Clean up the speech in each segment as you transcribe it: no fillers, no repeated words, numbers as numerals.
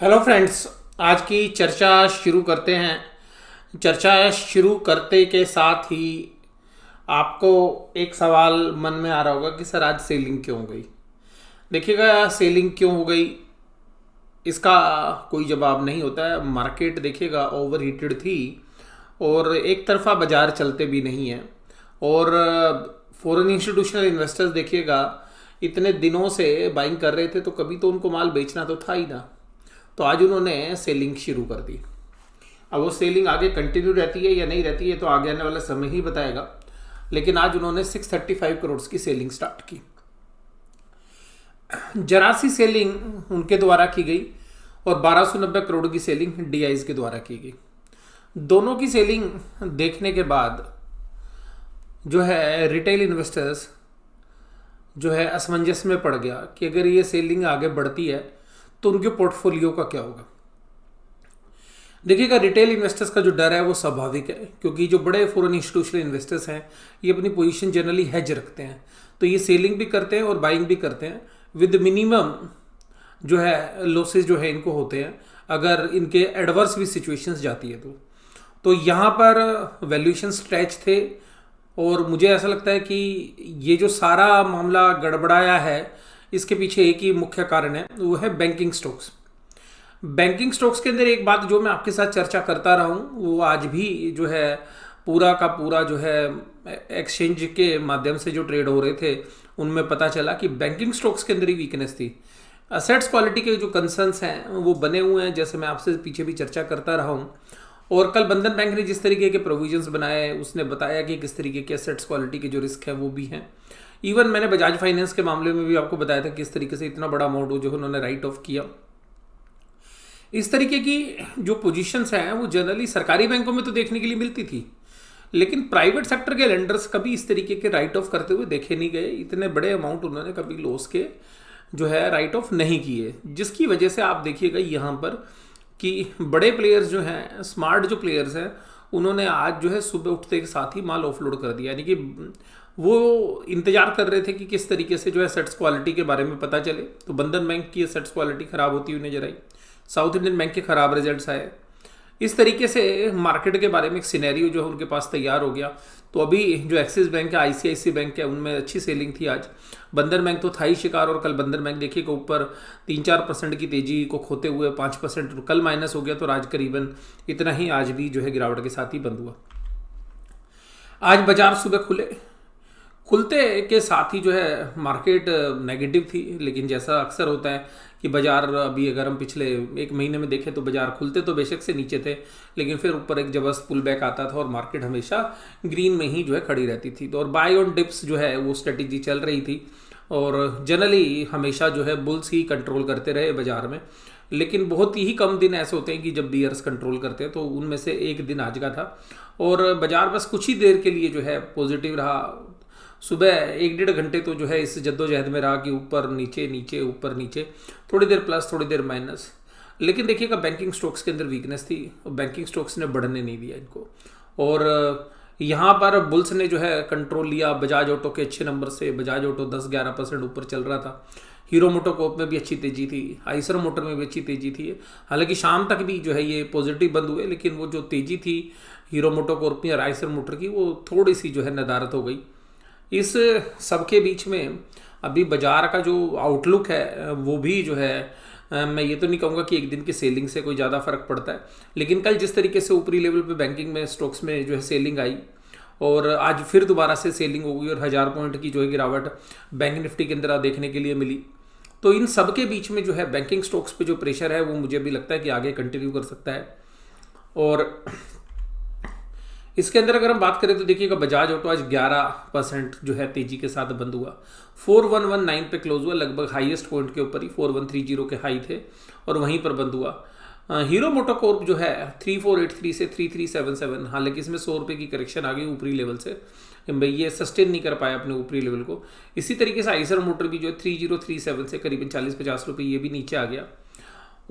Hello friends. आज की चर्चा शुरू करते हैं। चर्चा शुरू करते के साथ ही आपको एक सवाल मन में आ रहा होगा कि सर आज सेलिंग क्यों हो गई। देखिएगा, सेलिंग क्यों हो गई इसका कोई जवाब नहीं होता है। मार्केट देखिएगा ओवर हीटेड थी और एक तरफा बाजार चलते भी नहीं है। और फॉरेन इंस्टीट्यूशनल इन्वेस्टर्स देखिएगा इतने दिनों से बाइंग कर रहे थे, तो कभी तो उनको माल बेचना तो था ही ना। तो आज उन्होंने सेलिंग शुरू कर दी। अब वो सेलिंग आगे कंटिन्यू रहती है या नहीं रहती है तो आगे आने वाला समय ही बताएगा। लेकिन आज उन्होंने 635 करोड़ की सेलिंग स्टार्ट की। जरा सी सेलिंग उनके द्वारा की गई और 1290 करोड़ की सेलिंग डीआईज के द्वारा की गई। दोनों की सेलिंग देखने के बाद जो है रिटेल इन्वेस्टर्स जो है असमंजस में पड़ गया कि अगर ये सेलिंग आगे बढ़ती है तो उनके पोर्टफोलियो का क्या होगा। देखिएगा, रिटेल इन्वेस्टर्स का जो डर है वो स्वाभाविक है, क्योंकि जो बड़े फॉरेन इंस्टीट्यूशनल इन्वेस्टर्स हैं ये अपनी पोजीशन जनरली हेज रखते हैं, तो ये सेलिंग भी करते हैं और बाइंग भी करते हैं विद मिनिमम जो है लॉसेज जो है इनको होते हैं अगर इनके एडवर्स भी सिचुएशंस जाती है तो यहाँ पर वैल्यूएशन स्ट्रेच थे। और मुझे ऐसा लगता है कि ये जो सारा मामला गड़बड़ाया है इसके पीछे एक ही मुख्य कारण है, वो है बैंकिंग स्टॉक्स। बैंकिंग स्टॉक्स के अंदर एक बात जो मैं आपके साथ चर्चा करता रहा हूँ वो आज भी जो है पूरा का पूरा जो है एक्सचेंज के माध्यम से जो ट्रेड हो रहे थे उनमें पता चला कि बैंकिंग स्टॉक्स के अंदर ही वीकनेस थी। असेट्स क्वालिटी के जो कंसर्न्स हैं वो बने हुए हैं, जैसे मैं आपसे पीछे भी चर्चा करता रहा हूँ। और कल बंधन बैंक ने जिस तरीके के प्रोविजंस बनाए उसने बताया कि किस तरीके के एसेट्स क्वालिटी के जो रिस्क है वो भी हैं। इवन मैंने बजाज फाइनेंस के मामले में भी आपको बताया था किस तरीके से इतना बड़ा अमाउंट जो उन्होंने राइट ऑफ किया। इस तरीके की जो पोजीशंस हैं वो जनरली सरकारी बैंकों में तो देखने के लिए मिलती थी, लेकिन प्राइवेट सेक्टर के लेंडर्स कभी इस तरीके के राइट ऑफ करते हुए देखे नहीं गए। इतने बड़े अमाउंट उन्होंने कभी लॉस के जो है राइट ऑफ नहीं किए, जिसकी वजह से आप देखिएगा यहाँ पर कि बड़े प्लेयर्स जो हैं, स्मार्ट जो प्लेयर्स हैं, उन्होंने आज जो है सुबह उठते के साथ ही माल ऑफलोड कर दिया। यानी कि वो इंतजार कर रहे थे कि किस तरीके से जो है एसेट्स क्वालिटी के बारे में पता चले। तो बंधन बैंक की एसेट्स क्वालिटी खराब होती हुई नजर आई, साउथ इंडियन बैंक के खराब रिजल्ट्स आए। इस तरीके से मार्केट के बारे में एक सिनेरियो जो है उनके पास तैयार हो गया। तो अभी जो एक्सिस बैंक है, आईसीआईसी बैंक है, उनमें अच्छी सेलिंग थी आज। बंधन बैंक तो था ही शिकार, और कल बंधन बैंक देखिए कि ऊपर 3-4% की तेजी को खोते हुए 5% कल माइनस हो गया, तो आज करीबन इतना ही आज भी जो है गिरावट के साथ ही बंद हुआ। आज बाजार सुबह खुलते के साथ ही जो है मार्केट नेगेटिव थी, लेकिन जैसा अक्सर होता है कि बाजार अभी अगर हम पिछले एक महीने में देखें तो बाजार खुलते तो बेशक से नीचे थे, लेकिन फिर ऊपर एक जबरदस्त पुल बैक आता था और मार्केट हमेशा ग्रीन में ही जो है खड़ी रहती थी। तो और बाय ऑन डिप्स जो है वो स्ट्रेटेजी चल रही थी और जनरली हमेशा जो है बुल्स ही कंट्रोल करते रहे बाजार में। लेकिन बहुत ही कम दिन ऐसे होते हैं कि जब बियर्स कंट्रोल करते हैं, तो उनमें से एक दिन आज का था और बाजार बस कुछ ही देर के लिए जो है पॉजिटिव रहा। सुबह 1-1.5 घंटे तो जो है इस जद्दोजहद में रहा कि ऊपर नीचे नीचे ऊपर नीचे, थोड़ी देर प्लस थोड़ी देर माइनस। लेकिन देखिएगा बैंकिंग स्टॉक्स के अंदर वीकनेस थी और बैंकिंग स्टॉक्स ने बढ़ने नहीं दिया इनको। और यहाँ पर बुल्स ने जो है कंट्रोल लिया। बजाज ऑटो के अच्छे नंबर से बजाज ऑटो 10-11% ऊपर चल रहा था। हीरो मोटोकॉर्प में भी अच्छी तेजी थी, आइसर मोटर में भी अच्छी तेजी थी। हालांकि शाम तक भी जो है ये पॉजिटिव बंद हुए, लेकिन वो जो तेजी थी हीरो मोटोकॉर्प की और आइसर मोटर की वो थोड़ी सी जो है नदारत हो गई। इस सबके बीच में अभी बाजार का जो आउटलुक है वो भी जो है मैं ये तो नहीं कहूँगा कि एक दिन की सेलिंग से कोई ज़्यादा फर्क पड़ता है, लेकिन कल जिस तरीके से ऊपरी लेवल पे बैंकिंग में स्टॉक्स में जो है सेलिंग आई और आज फिर दोबारा से सेलिंग हो गई और 1000 पॉइंट की जो है गिरावट बैंक निफ्टी के अंदर देखने के लिए मिली। तो इन सब के बीच में जो है बैंकिंग स्टॉक्स पे जो प्रेशर है वो मुझे भी लगता है कि आगे कंटिन्यू कर सकता है। और इसके अंदर अगर हम बात करें तो देखिएगा बजाज ऑटो आज 11% जो है तेजी के साथ बंद हुआ, 4119 पे क्लोज हुआ, लगभग हाईएस्ट पॉइंट के ऊपर ही 4130 के हाई थे और वहीं पर बंद हुआ। हीरो मोटोकॉर्प जो है 3483 से 3377, हालांकि इसमें 100 रुपये की करेक्शन आ गई ऊपरी लेवल से, भाई ये सस्टेन नहीं कर पाया अपने ऊपरी लेवल को। इसी तरीके से आइसर मोटर भी जो है 3037 से करीबन 40-50 रुपये ये भी नीचे आ गया।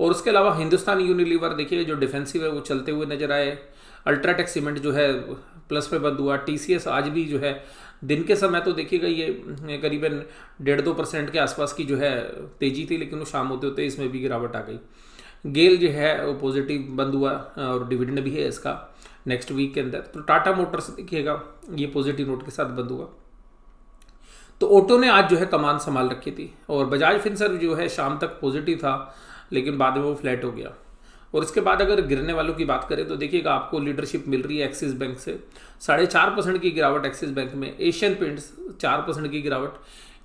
और उसके अलावा हिंदुस्तान यूनिलीवर देखिए जो डिफेंसिव है वो चलते हुए नजर आए। अल्ट्राटेक सीमेंट जो है प्लस में बंद हुआ। टीसीएस आज भी जो है दिन के समय तो देखिएगा ये करीबन 1.5-2% के आसपास की जो है तेजी थी, लेकिन वो शाम होते होते इसमें भी गिरावट आ गई। गेल जो है वो पॉजिटिव बंद हुआ और डिविडेंड भी है इसका नेक्स्ट वीक के अंदर। तो टाटा मोटर्स देखिएगा ये पॉजिटिव नोट के साथ बंद हुआ। तो ऑटो ने आज जो है कमान संभाल रखी थी और बजाज फिनसर्व जो है शाम तक पॉजिटिव था लेकिन बाद में वो फ्लैट हो गया। और इसके बाद अगर गिरने वालों की बात करें तो देखिएगा आपको लीडरशिप मिल रही है एक्सिस बैंक से 4.5% की गिरावट एक्सिस बैंक में, एशियन पेंट्स 4% की गिरावट,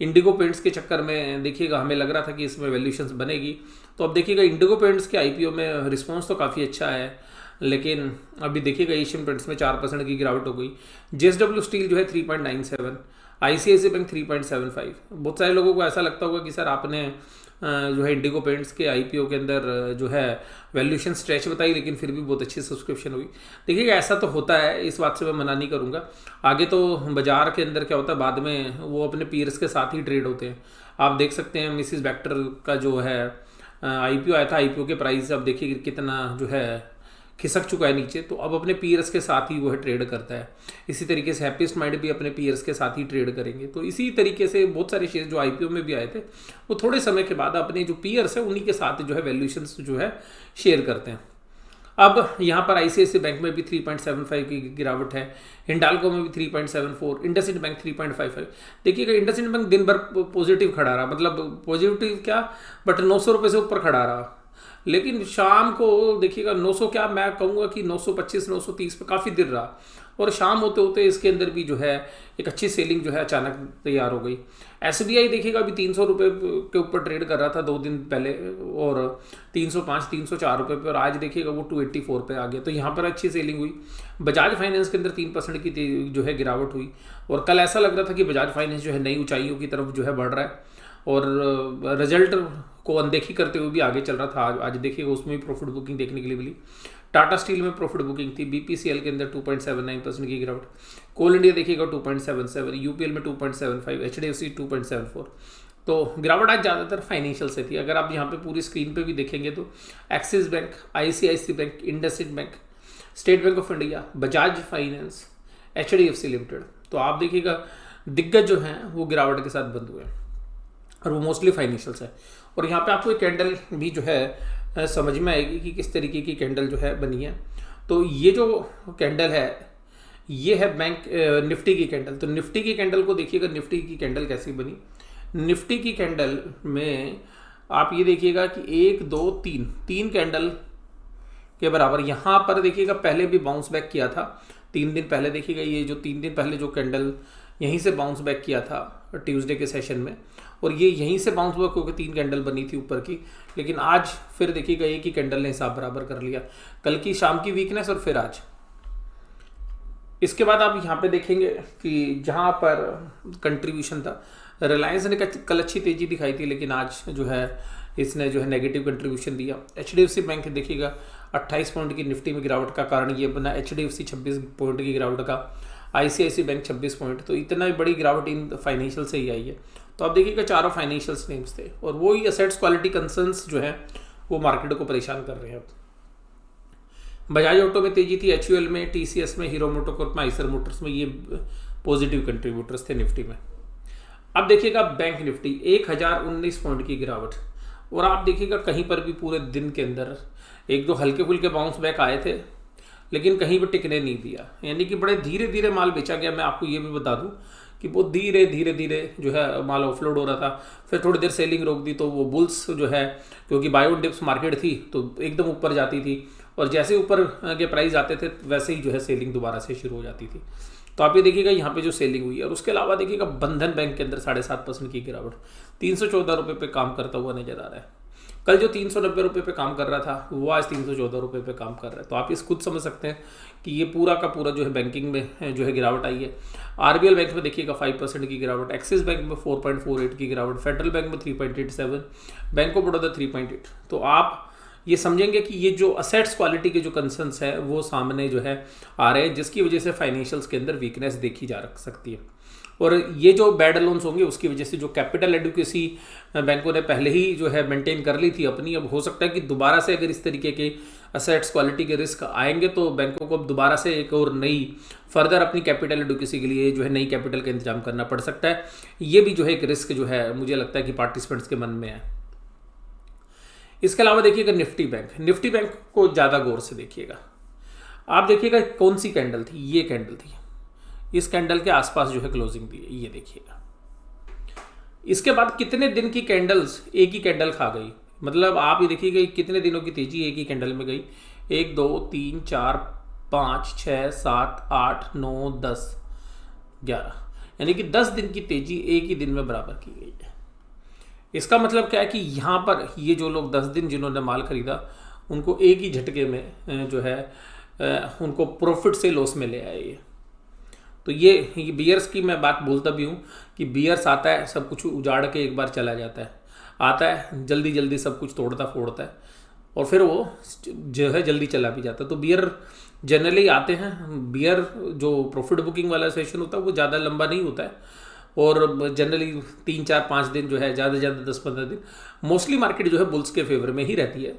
इंडिगो पेंट्स के चक्कर में देखिएगा हमें लग रहा था कि इसमें वैल्यूएशंस बनेगी। तो अब देखिएगा इंडिगो पेंट्स के आईपीओ में रिस्पॉन्स तो काफ़ी अच्छा है लेकिन अभी देखिएगा एशियन पेंट्स में 4% की गिरावट हो गई। जेएसडब्ल्यू स्टील जो है 3.97, आईसीआईसी बैंक 3.75। बहुत सारे लोगों को ऐसा लगता होगा कि सर आपने जो है इंडिगो पेंट्स के आईपीओ के अंदर जो है वैल्यूएशन स्ट्रेच बताई लेकिन फिर भी बहुत अच्छी सब्सक्रिप्शन हुई। देखिएगा ऐसा तो होता है, इस बात से मैं मना नहीं करूँगा। आगे तो बाजार के अंदर क्या होता है, बाद में वो अपने पीयर्स के साथ ही ट्रेड होते हैं। आप देख सकते हैं मिसिस बैक्टर का जो है आईपीओ आया था, आईपीओ के प्राइस अब देखिए कितना जो है खिसक चुका है नीचे, तो अब अपने पीयर्स के साथ ही वो है ट्रेड करता है। इसी तरीके से हैप्पीस्ट माइंड भी अपने पीयर्स के साथ ही ट्रेड करेंगे। तो इसी तरीके से बहुत सारे शेयर जो आईपीओ में भी आए थे वो थोड़े समय के बाद अपने जो पीयर्स है उन्हीं के साथ जो है वैल्यूएशंस जो है शेयर करते हैं। अब यहाँ पर आईसीआईसी बैंक में भी 3.75 की गिरावट है, हिंडाल्को में भी 3.74, इंडसइंड बैंक 3.55। देखिएगा इंडसइंड बैंक दिन भर पॉजिटिव खड़ा रहा, मतलब पॉजिटिव क्या बट 900 रुपये से ऊपर खड़ा रहा, लेकिन शाम को देखिएगा 900 क्या मैं कहूँगा कि 925 930 पे काफ़ी देर रहा और शाम होते होते इसके अंदर भी जो है एक अच्छी सेलिंग जो है अचानक तैयार हो गई। एसबीआई देखिएगा अभी 300 रुपये के ऊपर ट्रेड कर रहा था 2 दिन पहले और 305 304 रुपये पे, और आज देखिएगा वो 284 पे आ गया। तो यहाँ पर अच्छी सेलिंग हुई। बजाज फाइनेंस के अंदर 3% की जो है गिरावट हुई और कल ऐसा लग रहा था कि बजाज फाइनेंस जो है नई ऊंचाइयों की तरफ जो है बढ़ रहा है और रिजल्ट को अनदेखी करते हुए भी आगे चल रहा था। आज देखिएगा उसमें भी प्रॉफिट बुकिंग देखने के लिए मिली। टाटा स्टील में प्रॉफिट बुकिंग थी, बीपीसीएल के अंदर 2.79% की गिरावट, कोल इंडिया देखिएगा 2.77, यूपीएल में 2.75, एचडीएफसी 2.74। तो गिरावट आज ज़्यादातर फाइनेंशियल से थी। अगर आप यहाँ पे पूरी स्क्रीन पे भी देखेंगे तो Axis Bank, ICIC Bank, IndusInd Bank, State Bank of India, Bajaj finance, HDFC limited, तो आप देखिएगा दिग्गज जो हैं वो गिरावट के साथ बंद हुए और वो मोस्टली फाइनेंशियल्स है। और यहाँ पे आपको एक कैंडल भी जो है समझ में आएगी कि किस तरीके की कैंडल जो है बनी है। तो ये जो कैंडल है ये है बैंक निफ्टी की कैंडल। तो निफ्टी की कैंडल को देखिएगा, निफ्टी की कैंडल कैसी बनी। निफ्टी की कैंडल में आप ये देखिएगा कि 1 2 3 कैंडल के बराबर यहाँ पर देखिएगा पहले भी बाउंस बैक किया था 3 दिन पहले। देखिएगा ये जो 3 दिन पहले जो कैंडल यहीं से बाउंस बैक किया था ट्यूसडे के सेशन में, और ये यहीं से बाउंस बैक होकर 3 कैंडल बनी थी ऊपर की, लेकिन आज फिर देखिएगा एक ही कैंडल ने हिसाब बराबर कर लिया। कल की शाम की वीकनेस और फिर आज। इसके बाद आप यहाँ पे देखेंगे कि जहाँ पर कंट्रीब्यूशन था, रिलायंस ने कल अच्छी तेजी दिखाई थी लेकिन आज जो है इसने जो है नेगेटिव कंट्रीब्यूशन दिया। एचडीएफसी बैंक देखिएगा 28 पॉइंट की निफ्टी में गिरावट का कारण ये बना, एचडीएफसी 26 पॉइंट की गिरावट का, आईसीआईसी बैंक 26 पॉइंट। तो इतना बड़ी गिरावट इन फाइनेंशियल से ही आई है। तो आप देखिएगा चारों फाइनेंशियल्स नेम्स थे और वो ही असेट्स क्वालिटी कंसर्न्स जो है वो मार्केट को परेशान कर रहे हैं। बजाज ऑटो में तेजी थी, एचयूएल में, टीसीएस में, हीरो मोटोकॉर्प में, आइसर मोटर्स में, ये पॉजिटिव कंट्रीब्यूटर्स थे निफ्टी में। अब देखिएगा बैंक निफ्टी 1019 पॉइंट की गिरावट, और आप देखिएगा कहीं पर भी पूरे दिन के अंदर 1-2 हल्के फुल्के बाउंस बैक आए थे लेकिन कहीं पर टिकने नहीं दिया, यानी कि बड़े धीरे धीरे माल बेचा गया। मैं आपको ये भी बता दूं कि बहुत धीरे धीरे जो है माल ऑफलोड हो रहा था, फिर थोड़ी देर सेलिंग रोक दी तो वो बुल्स जो है, क्योंकि बायो डिप्स मार्केट थी तो एकदम ऊपर जाती थी और जैसे ऊपर के प्राइस आते थे वैसे ही जो है सेलिंग दोबारा से शुरू हो जाती थी। तो आप ये देखिएगा यहाँ पे जो सेलिंग हुई है। और उसके अलावा देखिएगा बंधन बैंक के अंदर 7.5% की गिरावट, 314 रुपये पे काम करता हुआ नजर आ रहा है। कल जो 390 रुपये पे काम कर रहा था वो आज 314 रुपये पे काम कर रहा है। तो आप इस खुद समझ सकते हैं कि ये पूरा का पूरा जो है बैंकिंग में जो है गिरावट आई है। आरबीएल बैंक में देखिएगा 5% की गिरावट, एक्सिस बैंक में 4.48 की गिरावट, फेडरल बैंक में 3.87, बैंक ऑफ बड़ौदा 3.8। तो आप ये समझेंगे कि ये जो असेट्स क्वालिटी के जो कंसर्न्स है वो सामने जो है आ रहे हैं, जिसकी वजह से फाइनेंशियल्स के अंदर वीकनेस देखी जा सकती है। और ये जो बैड लोन्स होंगे उसकी वजह से जो कैपिटल एडुकेसी बैंकों ने पहले ही जो है मेंटेन कर ली थी अपनी, अब हो सकता है कि दोबारा से अगर इस तरीके के असेट्स क्वालिटी के रिस्क आएंगे तो बैंकों को अब दोबारा से एक और नई फर्दर अपनी कैपिटल एडुकेसी के लिए जो है नई कैपिटल का इंतजाम करना पड़ सकता है। ये भी जो है एक रिस्क जो है मुझे लगता है कि पार्टिसिपेंट्स के मन में है। इसके अलावा देखिएगा निफ्टी बैंक को ज़्यादा गौर से देखिएगा। आप देखिएगा कौन सी कैंडल थी, ये कैंडल थी, इस कैंडल के आसपास जो है क्लोजिंग दी है, ये देखिएगा। इसके बाद कितने दिन की कैंडल्स एक ही कैंडल खा गई, मतलब आप ये देखिएगा कितने दिनों की तेजी एक ही कैंडल में गई। 1 2 3 4 5 6 7 8 9 10 11, यानी कि 10 दिन की तेजी एक ही दिन में बराबर की गई है। इसका मतलब क्या है कि यहाँ पर ये जो लोग 10 दिन जिन्होंने माल खरीदा उनको एक ही झटके में जो है उनको प्रॉफिट से लॉस में ले आए ये। तो ये बियर्स की मैं बात बोलता भी हूँ कि बियर्स आता है सब कुछ उजाड़ के एक बार चला जाता है, आता है जल्दी जल्दी सब कुछ तोड़ता फोड़ता है और फिर वो जो है जल्दी चला भी जाता है। तो बियर जनरली आते हैं, बियर जो प्रॉफिट बुकिंग वाला सेशन होता है वो ज़्यादा लंबा नहीं होता है और जनरली 3 4 5 दिन जो है, ज़्यादा से ज़्यादा 10 15 दिन मोस्टली मार्केट जो है बुल्स के फेवर में ही रहती है।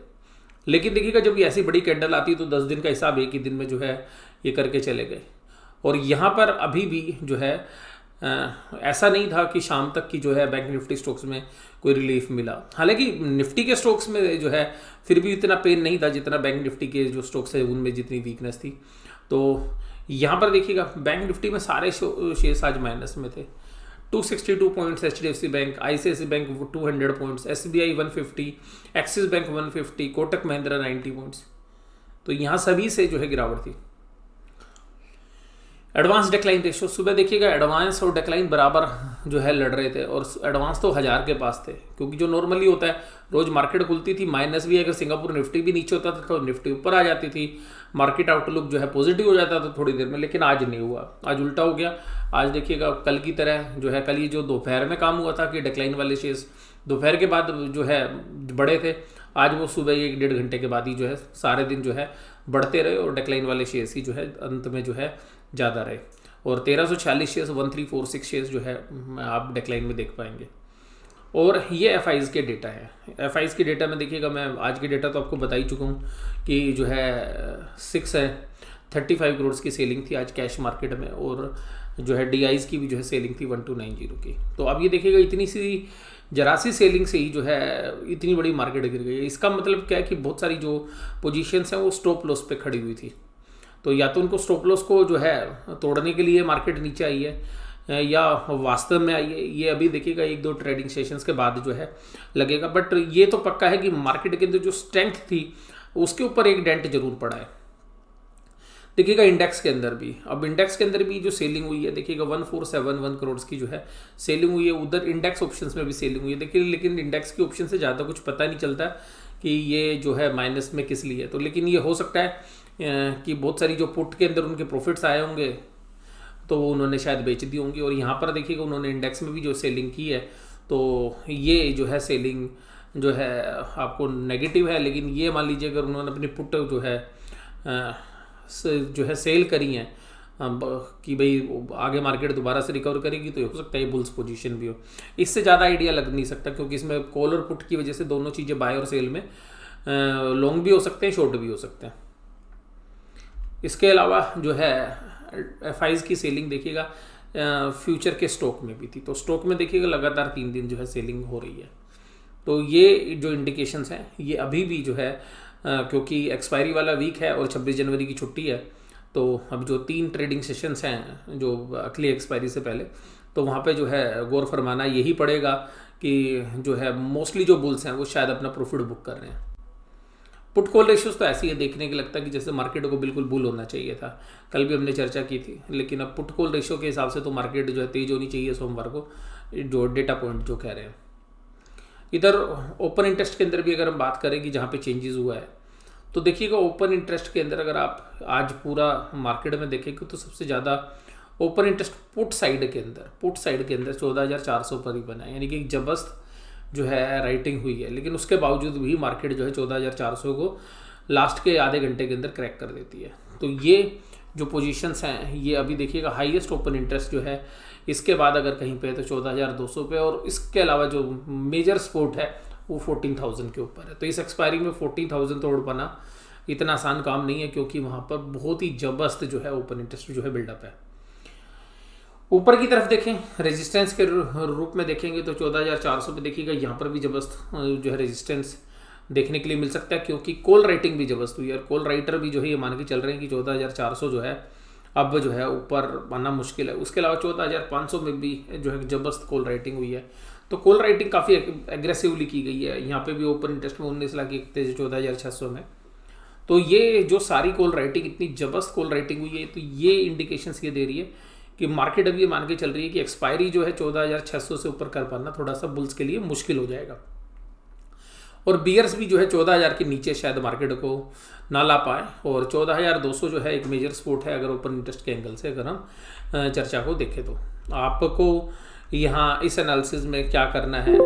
लेकिन देखिएगा जब ये ऐसी बड़ी कैंडल आती है तो 10 दिन का हिसाब एक ही दिन में जो है ये करके चले गए। और यहाँ पर अभी भी जो है ऐसा नहीं था कि शाम तक की जो है बैंक निफ्टी स्टॉक्स में कोई रिलीफ मिला। हालांकि निफ्टी के स्टॉक्स में जो है फिर भी इतना पेन नहीं था जितना बैंक निफ्टी के जो स्टॉक्स है उनमें जितनी वीकनेस थी। तो यहाँ पर देखिएगा बैंक निफ्टी में सारे शेयर्स आज माइनस में थे। 262 points HDFC bank, ICICI bank 200 points, SBI 150, axis bank 150, Kotak Mahindra 90 points. तो यहाँ सभी से जो है गिरावट थी। एडवांस डिक्लाइन रेशियो, सुबह देखिएगा एडवांस और डिक्लाइन बराबर जो है लड़ रहे थे और एडवांस तो 1000 के पास थे, क्योंकि जो नॉर्मली होता है रोज मार्केट खुलती थी माइनस भी, अगर सिंगापुर निफ्टी भी नीचे होता था तो निफ्टी ऊपर आ जाती थी, मार्केट आउटलुक जो है पॉजिटिव हो जाता था थोड़ी देर में। लेकिन आज नहीं हुआ, आज उल्टा हो गया। आज देखिएगा कल की तरह जो है, कल ये जो दोपहर में काम हुआ था कि डिक्लाइन वाले शेयर्स दोपहर के बाद जो है बढ़े थे, आज वो सुबह 1-1.5 घंटे के बाद ही जो है सारे दिन जो है बढ़ते रहे और डिक्लाइन वाले शेयर्स ही जो है अंत में जो है ज़्यादा रहे। और 1346 शेयर्स, 1346 शेयर्स जो है आप डिक्लाइन में देख पाएंगे। और ये एफआईज के डेटा है। एफआईज के डेटा में देखिएगा, मैं आज के डेटा तो आपको बता ही चुका हूँ कि जो है 35 करोड़ की सेलिंग थी आज कैश मार्केट में, और जो है डीआईज की भी जो है सेलिंग थी 1290 की। तो अब ये देखिएगा इतनी सी जरा सी सेलिंग से ही जो है इतनी बड़ी मार्केट गिर गई है। इसका मतलब क्या है कि बहुत सारी जो पोजीशंस हैं वो स्टॉप लॉस पे खड़ी हुई थी। तो या तो उनको स्टॉप लॉस को जो है तोड़ने के लिए मार्केट नीचे आई है या वास्तव में आई है, ये अभी देखिएगा 1-2 ट्रेडिंग सेशंस के बाद जो है लगेगा। बट ये तो पक्का है कि मार्केट के अंदर जो स्ट्रेंथ थी उसके ऊपर एक डेंट जरूर पड़ा है। देखिएगा इंडेक्स के अंदर भी, अब इंडेक्स के अंदर भी जो सेलिंग हुई है देखिएगा 1471 करोड़ की जो है सेलिंग हुई है। उधर इंडेक्स ऑप्शंस में भी सेलिंग हुई है देखिए, लेकिन इंडेक्स के ऑप्शन से ज़्यादा कुछ पता नहीं चलता कि ये जो है माइनस में किस लिए। तो लेकिन ये हो सकता है कि बहुत सारी जो पुट के अंदर उनके प्रॉफिट्स आए होंगे तो वो उन्होंने शायद बेच दी होंगी। और यहाँ पर देखिएगा उन्होंने इंडेक्स में भी जो सेलिंग की है तो ये जो है सेलिंग जो है आपको नेगेटिव है। लेकिन ये मान लीजिए अगर उन्होंने अपनी पुट जो है सेल करी हैं कि भाई आगे मार्केट दोबारा से रिकवर करेगी तो हो सकता है ये बुल्स पोजीशन भी हो। इससे ज़्यादा आइडिया लग नहीं सकता, क्योंकि इसमें कॉल और पुट की वजह से दोनों चीज़ें बाय और सेल में लॉन्ग भी हो सकते हैं, शॉर्ट भी हो सकते हैं। इसके अलावा जो है एफआईज की सेलिंग देखिएगा फ्यूचर के स्टॉक में भी थी। तो स्टॉक में देखिएगा लगातार 3 दिन जो है सेलिंग हो रही है। तो ये जो इंडिकेशंस हैं ये अभी भी जो है क्योंकि एक्सपायरी वाला वीक है और 26 जनवरी की छुट्टी है, तो अब जो 3 ट्रेडिंग सेशंस हैं जो अगली एक्सपायरी से पहले, तो वहाँ पे जो है गौर फरमाना यही पड़ेगा कि जो है मोस्टली जो बुल्स हैं वो शायद अपना प्रॉफिट बुक कर रहे हैं। पुट कॉल रेशियोज तो ऐसी है देखने के लगता है कि जैसे मार्केट को बिल्कुल बुल होना चाहिए था, कल भी हमने चर्चा की थी। लेकिन अब पुट कॉल रेशियो के हिसाब से तो मार्केट जो है तेज होनी चाहिए सोमवार को, जो डेटा पॉइंट जो कह रहे हैं। इधर ओपन इंटरेस्ट के अंदर भी अगर हम बात करें कि जहाँ पे चेंजेस हुआ है, तो देखिएगा ओपन इंटरेस्ट के अंदर अगर आप आज पूरा मार्केट में देखेंगे तो सबसे ज़्यादा ओपन इंटरेस्ट पुट साइड के अंदर 14,400 पर ही बना है, यानी कि जबरदस्त जो है राइटिंग हुई है। लेकिन उसके बावजूद भी मार्केट जो है 14,400 को लास्ट के आधे घंटे के अंदर क्रैक कर देती है। तो ये जो पोजीशंस हैं ये अभी देखिएगा हाईएस्ट ओपन इंटरेस्ट जो है, इसके बाद अगर कहीं पे तो 14,200 पे, और इसके अलावा जो मेजर सपोर्ट है वो 14,000 के ऊपर है। तो इस एक्सपायरी में 14,000 तोड़ पाना इतना आसान काम नहीं है, क्योंकि वहाँ पर बहुत ही जबरदस्त जो है ओपन इंटरेस्ट जो है बिल्डअप है। ऊपर की तरफ देखें रेजिस्टेंस के रूप में देखेंगे तो 14,400 पे देखिएगा यहाँ पर भी जबरदस्त जो है रेजिस्टेंस देखने के लिए मिल सकता है, क्योंकि कॉल राइटिंग भी जबरदस्त हुई है और कॉल राइटर भी जो है ये मान के चल रहे हैं कि 14,400 जो है अब जो है ऊपर आना मुश्किल है। उसके अलावा 14,500 में भी जो है जबरदस्त कॉल राइटिंग हुई है। तो कॉल राइटिंग काफ़ी एग्रेसिवली की गई है। यहाँ पे भी ओपन इंटरेस्ट में 19 लाख 14,600 में। तो ये जो सारी कॉल राइटिंग, इतनी जबरदस्त कॉल राइटिंग हुई है, तो ये इंडिकेशंस ये दे रही है कि मार्केट अभी ये मान के चल रही है कि एक्सपायरी जो है 14,600 से ऊपर कर पाना थोड़ा सा बुल्स के लिए मुश्किल हो जाएगा। और बियर्स भी जो है 14,000 के नीचे शायद मार्केट को ना ला पाए। और 14,200 जो है एक मेजर सपोर्ट है अगर ओपन इंटरेस्ट के एंगल से अगर हम चर्चा को देखें। तो आपको यहाँ इस एनालिसिस में क्या करना है,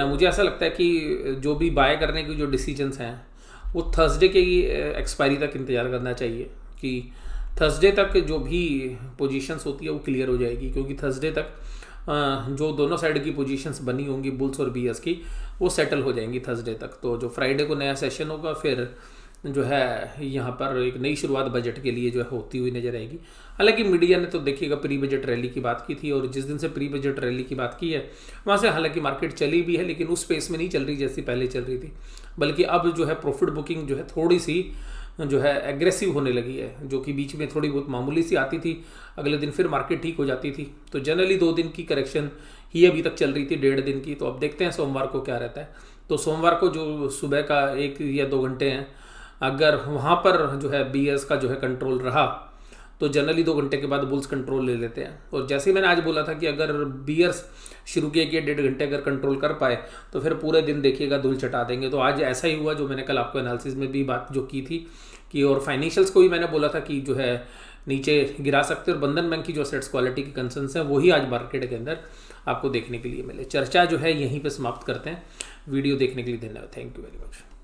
मुझे ऐसा लगता है कि जो भी बाय करने की जो डिसीजंस हैं वो थर्सडे के एक्सपायरी तक इंतज़ार करना चाहिए कि थर्सडे तक जो भी पोजीशंस होती है वो क्लियर हो जाएगी, क्योंकि थर्सडे तक जो दोनों साइड की पोजीशंस बनी होंगी बुल्स और बीयर्स की वो सेटल हो जाएंगी थर्सडे तक। तो जो फ्राइडे को नया सेशन होगा फिर जो है यहाँ पर एक नई शुरुआत बजट के लिए जो है होती हुई नजर आएगी। हालांकि मीडिया ने तो देखिएगा प्री बजट रैली की बात की थी, और जिस दिन से प्री बजट रैली की बात की है वहाँ से हालांकि मार्केट चली भी है, लेकिन उस पेस में नहीं चल रही जैसी पहले चल रही थी, बल्कि अब जो है प्रॉफिट बुकिंग जो है थोड़ी सी जो है एग्रेसिव होने लगी है, जो कि बीच में थोड़ी बहुत मामूली सी आती थी, अगले दिन फिर मार्केट ठीक हो जाती थी। तो जनरली 2 दिन की करेक्शन ही अभी तक चल रही थी, 1.5 दिन की। तो अब देखते हैं सोमवार को क्या रहता है। तो सोमवार को जो सुबह का 1 या 2 घंटे हैं, अगर वहाँ पर जो है बीएस का जो है कंट्रोल रहा तो जनरली 2 घंटे के बाद बुल्स कंट्रोल ले लेते हैं। और जैसे ही मैंने आज बोला था कि अगर बीयर्स शुरू किए कि 1.5 घंटे अगर कंट्रोल कर पाए तो फिर पूरे दिन देखिएगा धूल चटा देंगे। तो आज ऐसा ही हुआ, जो मैंने कल आपको एनालिसिस में भी बात जो की थी कि, और फाइनेंशियल्स को भी मैंने बोला था कि जो है नीचे गिरा सकते, और बंधन बैंक की जो असेट्स क्वालिटी की कंसर्न्स हैं वही आज मार्केट के अंदर आपको देखने के लिए मिले। चर्चा जो है यहीं पर समाप्त करते हैं। वीडियो देखने के लिए धन्यवाद। Thank you very much.